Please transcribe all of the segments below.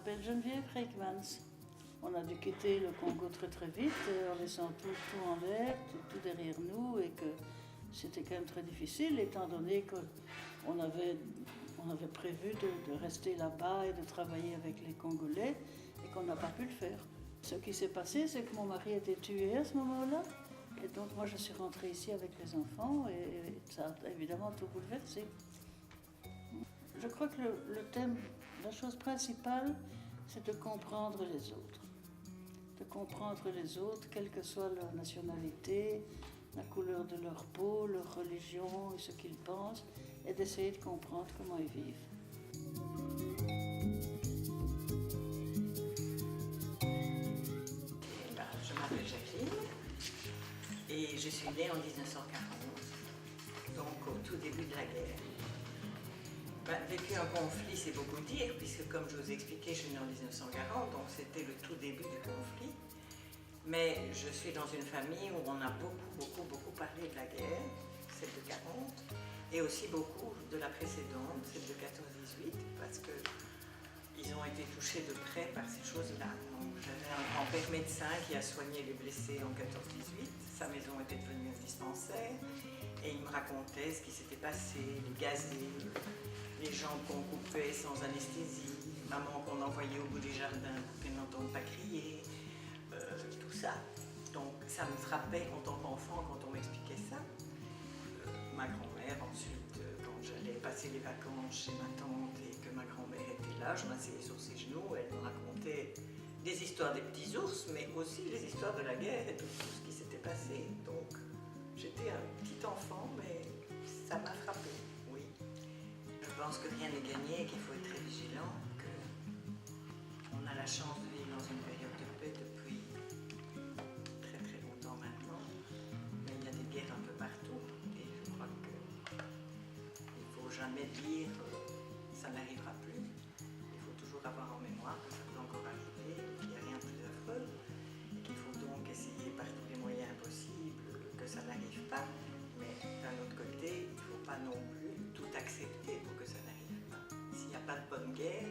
m'appelle Geneviève Reikmans. On a dû quitter le Congo très très vite, en laissant tout en l'air, tout derrière nous, et que c'était quand même très difficile, étant donné qu'on avait prévu de rester là-bas et de travailler avec les Congolais, et qu'on n'a pas pu le faire. Ce qui s'est passé, c'est que mon mari a été tué à ce moment-là, et donc moi je suis rentrée ici avec les enfants, et ça a évidemment tout bouleversé. Je crois que le thème, la chose principale, c'est de comprendre les autres. De comprendre les autres, quelle que soit leur nationalité, la couleur de leur peau, leur religion et ce qu'ils pensent, et d'essayer de comprendre comment ils vivent. Je m'appelle Jacqueline et je suis née en 1940, donc au tout début de la guerre. Vécu un conflit, c'est beaucoup dire, puisque comme je vous expliquais, je suis née en 1940, donc c'était le tout début du conflit. Mais je suis dans une famille où on a beaucoup parlé de la guerre, celle de 40, et aussi beaucoup de la précédente, celle de 14-18, parce qu'ils ont été touchés de près par ces choses-là. J'avais un grand-père médecin qui a soigné les blessés en 14-18, sa maison était devenue un dispensaire, et il me racontait ce qui s'était passé, les gazés, les jambes qu'on coupait sans anesthésie, maman qu'on envoyait au bout des jardins pour qu'elle n'entende pas crier, tout ça. Donc ça me frappait en tant qu'enfant quand on m'expliquait ça. Ma grand-mère ensuite, quand j'allais passer les vacances chez ma tante et que ma grand-mère était là, je m'asseyais sur ses genoux, elle me racontait des histoires des petits ours, mais aussi les histoires de la guerre et tout ce qui s'était passé. Donc j'étais un petit enfant, mais ça m'a frappé, oui. Je pense que rien n'est gagné et qu'il faut être très vigilant, qu'on a la chance de vivre dans une période de paix depuis très longtemps maintenant, mais il y a des guerres un peu partout et je crois qu'il ne faut jamais dire ça n'arrivera plus. Il faut toujours avoir en mémoire que ça peut encore arriver, qu'il n'y a rien de plus affreux et qu'il faut donc essayer par tous les moyens possibles que ça n'arrive pas. Mais d'un autre côté, il ne faut pas non plus tout accepter pour que ça n'arrive pas. S'il n'y a pas de bonne guerre,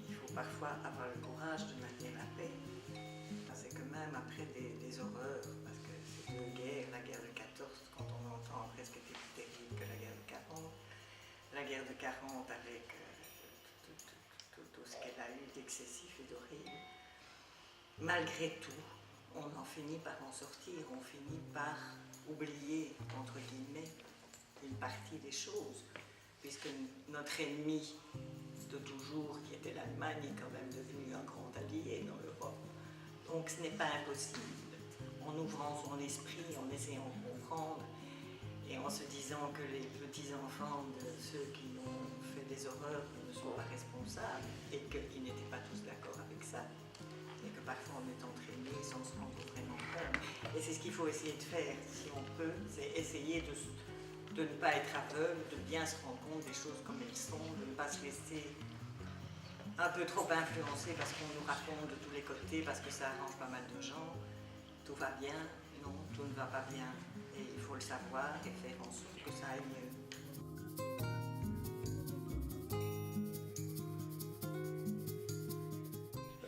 il faut parfois avoir le courage de maintenir la paix. C'est que même après des horreurs, parce que ces deux guerres, la guerre de 14, quand on entend presque était plus terrible que la guerre de 40, la guerre de 40 avec tout ce qu'elle a eu d'excessif et d'horrible, malgré tout, on en finit par en sortir, on finit par oublier, entre guillemets, une partie des choses, puisque notre ennemi de toujours, qui était l'Allemagne, est quand même devenu un grand allié dans l'Europe. Donc ce n'est pas impossible, en ouvrant son esprit, en essayant de comprendre, et en se disant que les petits-enfants de ceux qui ont fait des horreurs ne sont pas responsables, et qu'ils n'étaient pas tous d'accord avec ça. Et que parfois on est entraîné sans se rendre vraiment compte. Et c'est ce qu'il faut essayer de faire, si on peut, c'est essayer de ne pas être aveugle, de bien se rendre compte des choses comme elles sont, de ne pas se laisser un peu trop influencer parce qu'on nous raconte de tous les côtés, parce que ça arrange pas mal de gens. Tout va bien, non, tout ne va pas bien. Et il faut le savoir et faire en sorte que ça aille mieux.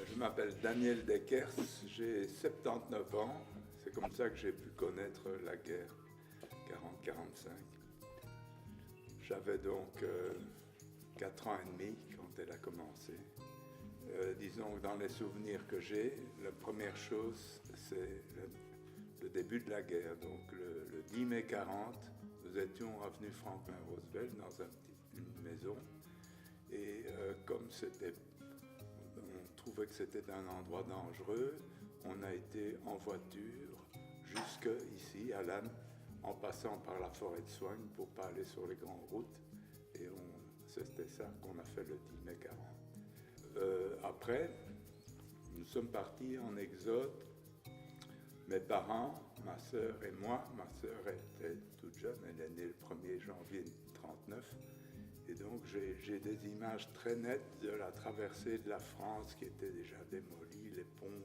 Je m'appelle Daniel Deckers, j'ai 79 ans, c'est comme ça que j'ai pu connaître la guerre 40-45. J'avais donc 4 ans et demi quand elle a commencé. Disons que dans les souvenirs que j'ai, la première chose c'est le début de la guerre. Donc le 10 mai 40, nous étions avenue Franklin Roosevelt dans une maison et comme c'était on trouvait que c'était un endroit dangereux. On a été en voiture jusque ici, à Lannes, en passant par la forêt de Soignes pour ne pas aller sur les grandes routes. Et c'était ça qu'on a fait le 10 mai 40. Après, nous sommes partis en exode. Mes parents, ma sœur et moi, ma sœur était toute jeune, elle est née le 1er janvier 1939. Et donc j'ai des images très nettes de la traversée de la France qui était déjà démolie, les ponts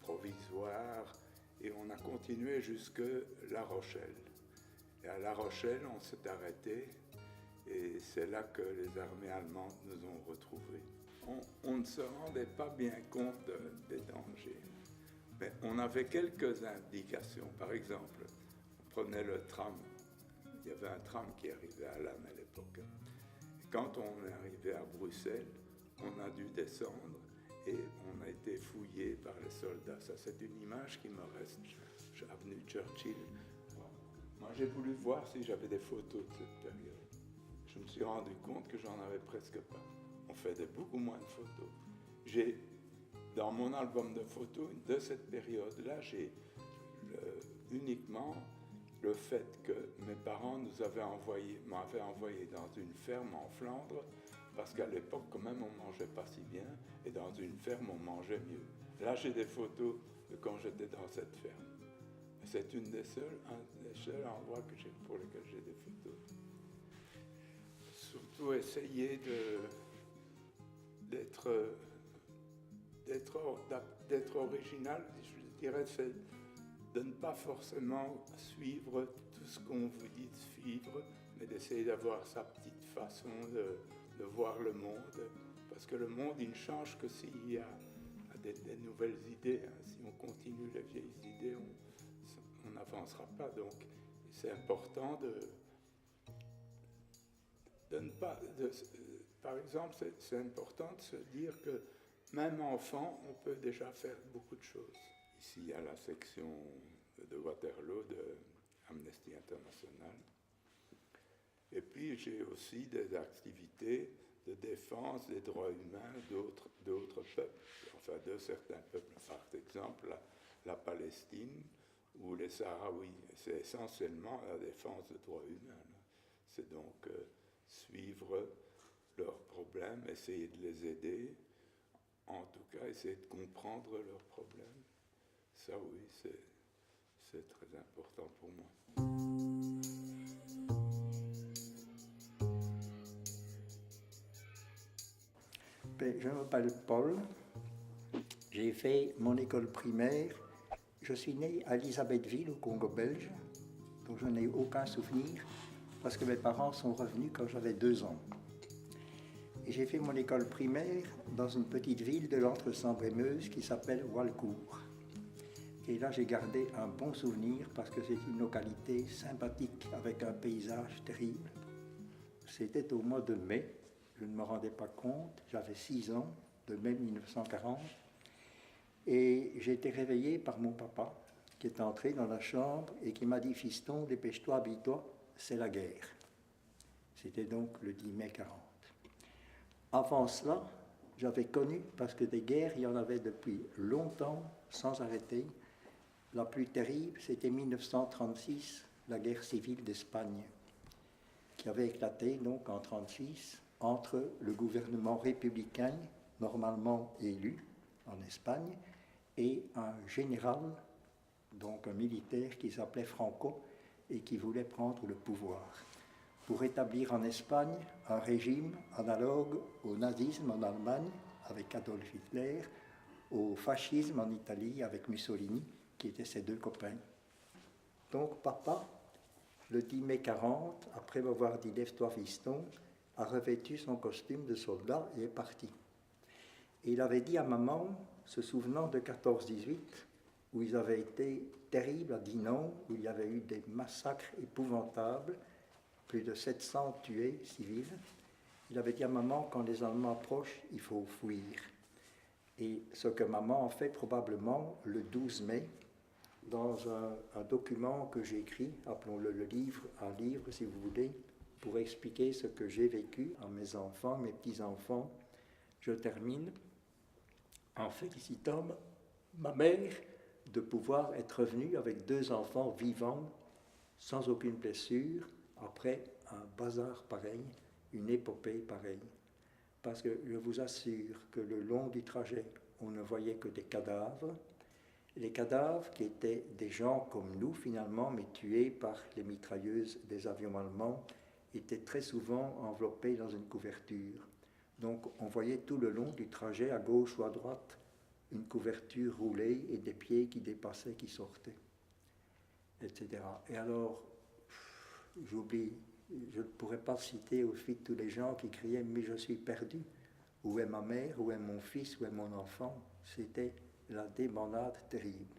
provisoires, et on a continué jusque La Rochelle. Et à La Rochelle, on s'est arrêté, Et c'est là que les armées allemandes nous ont retrouvés. On ne se rendait pas bien compte des dangers, mais on avait quelques indications. Par exemple, on prenait le tram. Il y avait un tram qui arrivait à Laon à l'époque. Et quand on est arrivé à Bruxelles, on a dû descendre et on a été fouillé par les soldats. Ça, c'est une image qui me reste. Avenue Churchill. Moi, j'ai voulu voir si j'avais des photos de cette période. Je me suis rendu compte que j'en avais presque pas. On faisait beaucoup moins de photos. J'ai, dans mon album de photos de cette période-là, j'ai uniquement le fait que mes parents m'avaient envoyé dans une ferme en Flandre, parce qu'à l'époque, quand même, on mangeait pas si bien, et dans une ferme, on mangeait mieux. Là, j'ai des photos de quand j'étais dans cette ferme. C'est un des seuls endroits pour lesquels j'ai des photos. Surtout essayer d'être original, je dirais, c'est de ne pas forcément suivre tout ce qu'on vous dit de suivre, mais d'essayer d'avoir sa petite façon de voir le monde, parce que le monde, il ne change que s'il y a des nouvelles idées. Hein. Si on continue les vieilles idées, on n'avancera pas. Donc, c'est important de ne pas... par exemple, c'est important de se dire que même enfant, on peut déjà faire beaucoup de choses. Ici, il y a la section de Waterloo de Amnesty International. Et puis, j'ai aussi des activités de défense des droits humains d'autres peuples, enfin de certains peuples. Par exemple, la Palestine ou les Sahraouis. C'est essentiellement la défense des droits humains. C'est donc suivre leurs problèmes, essayer de les aider, en tout cas essayer de comprendre leurs problèmes. Ça, oui, c'est très important pour moi. Je m'appelle Paul. J'ai fait mon école primaire. Je suis né à Elisabethville, au Congo belge, donc je n'ai aucun souvenir parce que mes parents sont revenus quand j'avais 2 ans. Et j'ai fait mon école primaire dans une petite ville de l'Entre-Sambre-et-Meuse qui s'appelle Walcourt. Et là, j'ai gardé un bon souvenir parce que c'est une localité sympathique avec un paysage terrible. C'était au mois de mai, je ne me rendais pas compte, j'avais 6 ans, de mai 1940. Et j'ai été réveillé par mon papa qui est entré dans la chambre et qui m'a dit « Fiston, dépêche-toi, habille-toi, c'est la guerre ». C'était donc le 10 mai 40. Avant cela, j'avais connu, parce que des guerres, il y en avait depuis longtemps, sans arrêter. La plus terrible, c'était 1936, la guerre civile d'Espagne, qui avait éclaté donc en 1936 entre le gouvernement républicain, normalement élu en Espagne, et un général, donc un militaire qui s'appelait Franco et qui voulait prendre le pouvoir pour établir en Espagne un régime analogue au nazisme en Allemagne avec Adolf Hitler, au fascisme en Italie avec Mussolini, qui étaient ses 2 copains. Donc papa, le 10 mai 40, après m'avoir dit « Lève-toi, fiston », a revêtu son costume de soldat et est parti. Et il avait dit à maman, se souvenant de 14-18, où ils avaient été terribles à Dinan, où il y avait eu des massacres épouvantables, plus de 700 tués civils. Il avait dit à maman, quand les Allemands approchent, il faut fuir. Et ce que maman a fait probablement le 12 mai, dans un document que j'ai écrit, appelons-le le livre, un livre si vous voulez, pour expliquer ce que j'ai vécu à mes enfants, mes petits-enfants. Je termine en félicitant ma mère de pouvoir être revenue avec 2 enfants vivants, sans aucune blessure, après un bazar pareil, une épopée pareille. Parce que je vous assure que le long du trajet, on ne voyait que des cadavres. Les cadavres qui étaient des gens comme nous finalement, mais tués par les mitrailleuses des avions allemands, étaient très souvent enveloppés dans une couverture. Donc on voyait tout le long du trajet, à gauche ou à droite, une couverture roulée et des pieds qui dépassaient, qui sortaient, etc. Et alors, j'oublie je ne pourrais pas citer au fil de tous les gens qui criaient « mais je suis perdu ». Où est ma mère, où est mon fils, où est mon enfant? C'était la débandade terrible.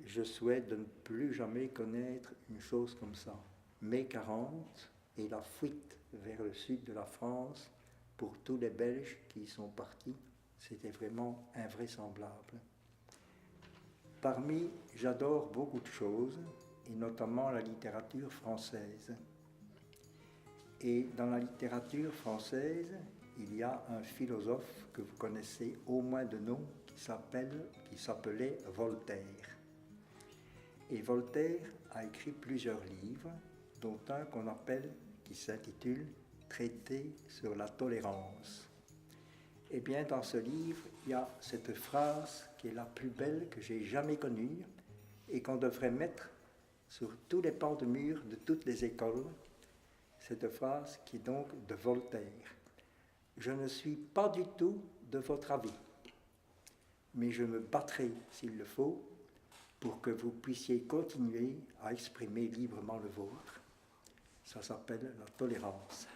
Je souhaite de ne plus jamais connaître une chose comme ça. Mai 40 et la fuite vers le sud de la France pour tous les Belges qui y sont partis, c'était vraiment invraisemblable. Parmi, j'adore beaucoup de choses, et notamment la littérature française. Et dans la littérature française, il y a un philosophe que vous connaissez au moins de nom qui s'appelait Voltaire. Et Voltaire a écrit plusieurs livres, dont un qui s'intitule Traité sur la tolérance. Eh bien, dans ce livre, il y a cette phrase qui est la plus belle que j'ai jamais connue et qu'on devrait mettre sur tous les pans de mur de toutes les écoles. Cette phrase qui est donc de Voltaire. Je ne suis pas du tout de votre avis, mais je me battrai, s'il le faut, pour que vous puissiez continuer à exprimer librement le vôtre. Ça s'appelle la tolérance.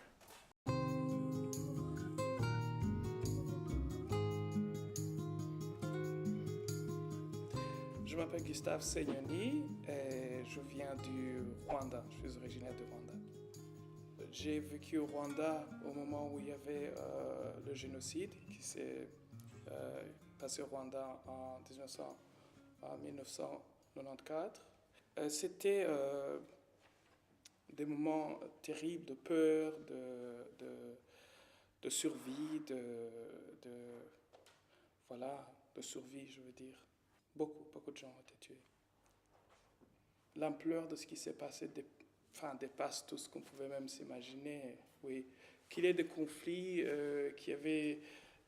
Je m'appelle Gustave Segnoni et je viens du Rwanda. Je suis originaire du Rwanda. J'ai vécu au Rwanda au moment où il y avait le génocide qui s'est passé au Rwanda en 1994. C'était des moments terribles de peur, de survie, de survie, je veux dire. Beaucoup de gens ont été tués. L'ampleur de ce qui s'est passé dépasse tout ce qu'on pouvait même s'imaginer. Oui. Qu'il y ait des conflits, qu'il y avait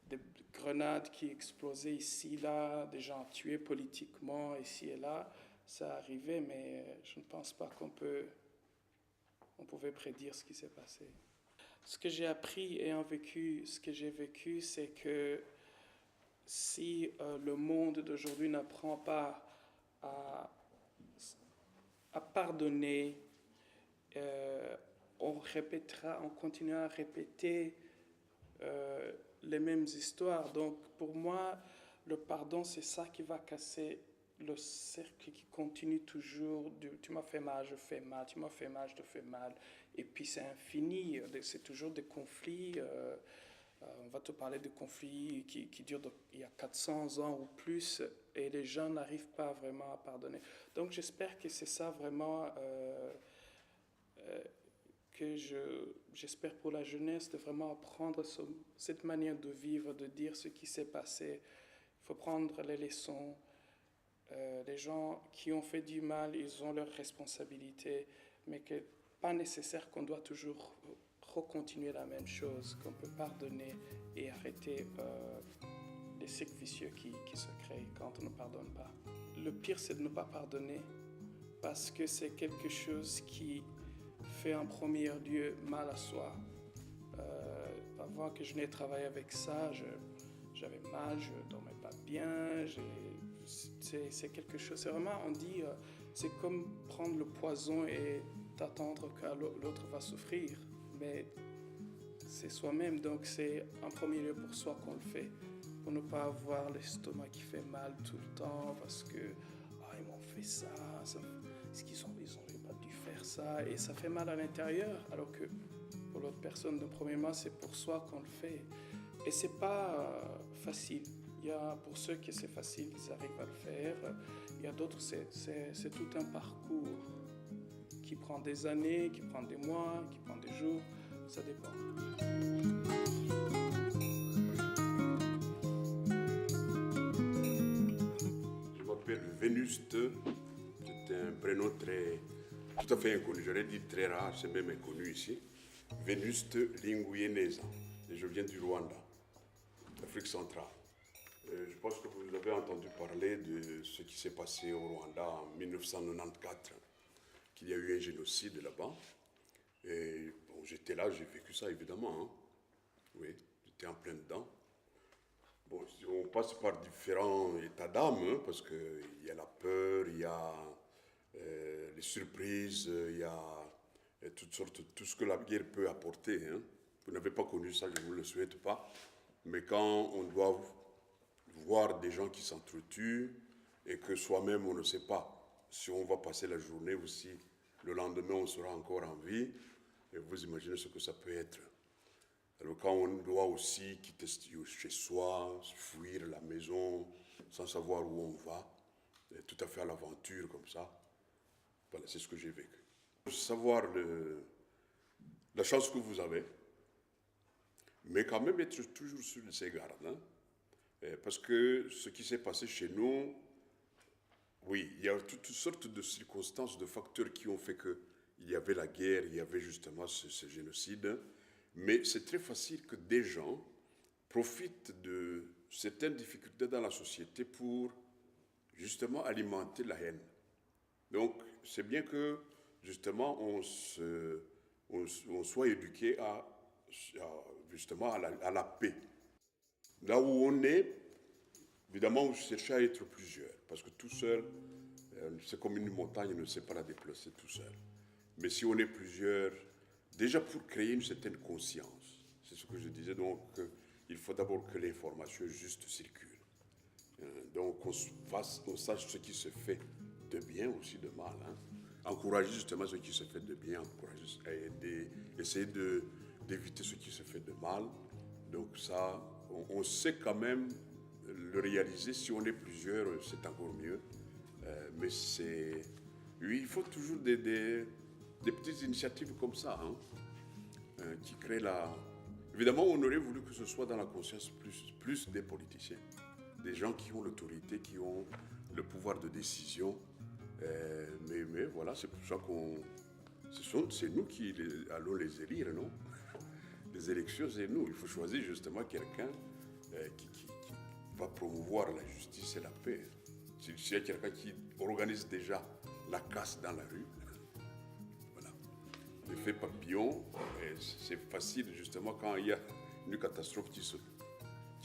des grenades qui explosaient ici, là, des gens tués politiquement ici et là, ça arrivait, mais je ne pense pas qu'on pouvait prédire ce qui s'est passé. Ce que j'ai appris ayant vécu ce que j'ai vécu, c'est que si le monde d'aujourd'hui n'apprend pas à pardonner, on continuera à répéter les mêmes histoires. Donc pour moi, le pardon, c'est ça qui va casser le cercle qui continue toujours. Tu m'as fait mal, je fais mal, tu m'as fait mal, je te fais mal. Et puis c'est infini, c'est toujours des conflits. On va te parler de conflits qui durent il y a 400 ans ou plus, et les gens n'arrivent pas vraiment à pardonner. Donc j'espère que c'est ça vraiment que j'espère pour la jeunesse, de vraiment apprendre cette manière de vivre, de dire ce qui s'est passé. Il faut prendre les leçons. Les gens qui ont fait du mal, ils ont leurs responsabilités, mais que pas nécessaire qu'on doit toujours recontinuer la même chose, qu'on peut pardonner et arrêter les cycles vicieux qui se créent quand on ne pardonne pas. Le pire, c'est de ne pas pardonner, parce que c'est quelque chose qui fait en premier lieu mal à soi. Avant que je n'ai travaillé avec ça, j'avais mal, je ne dormais pas bien, c'est quelque chose, c'est vraiment, on dit, c'est comme prendre le poison et d'attendre que l'autre va souffrir, mais c'est soi-même, donc c'est en premier lieu pour soi qu'on le fait, pour ne pas avoir l'estomac qui fait mal tout le temps, parce que ils m'ont fait ça, est-ce qu'ils n'auraient pas dû faire ça, et ça fait mal à l'intérieur, alors que pour l'autre personne, premièrement, c'est pour soi qu'on le fait, et c'est pas facile. Il y a pour ceux que c'est facile, ils arrivent à le faire. Il y a d'autres, c'est tout un parcours qui prend des années, qui prend des mois, qui prend des jours. Ça dépend. Je m'appelle Vénuste. C'est un prénom tout à fait inconnu. J'aurais dit très rare, c'est même inconnu ici. Vénuste Linguyeneza. Et je viens du Rwanda, d'Afrique centrale. Je pense que vous avez entendu parler de ce qui s'est passé au Rwanda en 1994, qu'il y a eu un génocide là-bas. Et bon, j'étais là, j'ai vécu ça évidemment. Hein. Oui, j'étais en plein dedans. Bon, on passe par différents états d'âme, hein, parce qu'il y a la peur, il y a les surprises, il y a et toutes sortes, tout ce que la guerre peut apporter. Hein. Vous n'avez pas connu ça, je ne vous le souhaite pas. Mais quand on doit voir des gens qui s'entretuent et que soi-même on ne sait pas si on va passer la journée ou si le lendemain on sera encore en vie, et vous imaginez ce que ça peut être. Alors quand on doit aussi quitter chez soi, fuir la maison, sans savoir où on va, et tout à fait à l'aventure comme ça, voilà, c'est ce que j'ai vécu. Savoir la chance que vous avez, mais quand même être toujours sur ses gardes. Hein? Parce que ce qui s'est passé chez nous, oui, il y a toutes sortes de circonstances, de facteurs qui ont fait qu'il y avait la guerre, il y avait justement ce génocide. Mais c'est très facile que des gens profitent de certaines difficultés dans la société pour justement alimenter la haine. Donc, c'est bien que justement on soit éduqué justement à la paix. Là où on est, évidemment, on cherche à être plusieurs, parce que tout seul, c'est comme une montagne, on ne sait pas la déplacer tout seul. Mais si on est plusieurs, déjà pour créer une certaine conscience, c'est ce que je disais, donc il faut d'abord que l'information juste circule. Donc on sache ce qui se fait de bien aussi de mal. Hein. Encourager justement ce qui se fait de bien, essayer d'éviter ce qui se fait de mal. Donc ça, on sait quand même le réaliser. Si on est plusieurs, c'est encore mieux. Mais oui, il faut toujours des petites initiatives comme ça, hein, qui créent la... Évidemment, on aurait voulu que ce soit dans la conscience plus des politiciens, des gens qui ont l'autorité, qui ont le pouvoir de décision. Mais voilà, c'est pour ça c'est nous qui allons les élire, non? Les élections, c'est nous. Il faut choisir justement quelqu'un qui va promouvoir la justice et la paix. S'il y a quelqu'un qui organise déjà la casse dans la rue, voilà. L'effet papillon, c'est facile justement quand il y a une catastrophe qui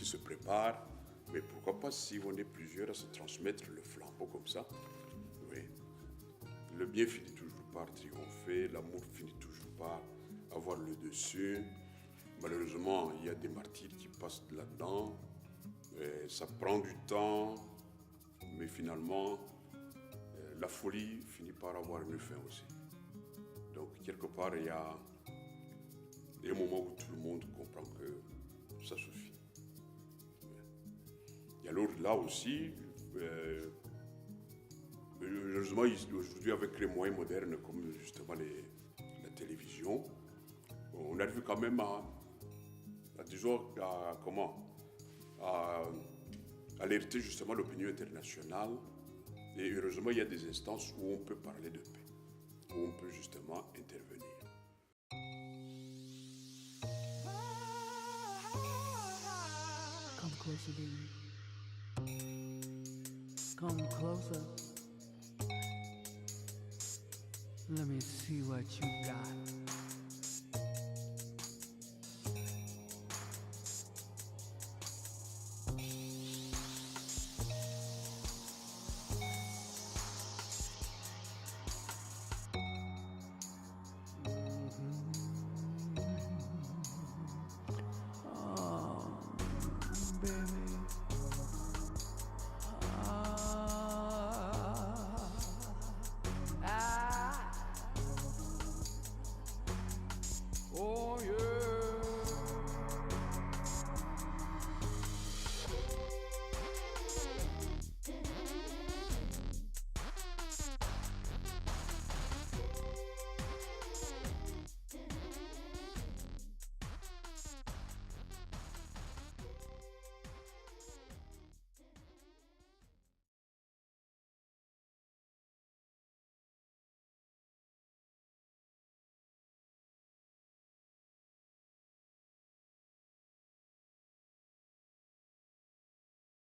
se prépare. Mais pourquoi pas si on est plusieurs à se transmettre le flambeau comme ça? Oui. Le bien finit toujours par triompher, l'amour finit toujours par avoir le dessus. Malheureusement, il y a des martyrs qui passent là-dedans. Ça prend du temps, mais finalement, la folie finit par avoir une fin aussi. Donc, quelque part, il y a un moment où tout le monde comprend que ça suffit. Et alors là aussi, heureusement, aujourd'hui, avec les moyens modernes, comme justement la télévision, on arrive quand même à alerter justement l'opinion internationale. Et heureusement, il y a des instances où on peut parler de paix, où on peut justement intervenir. Come closer, baby. Come closer. Let me see what you got.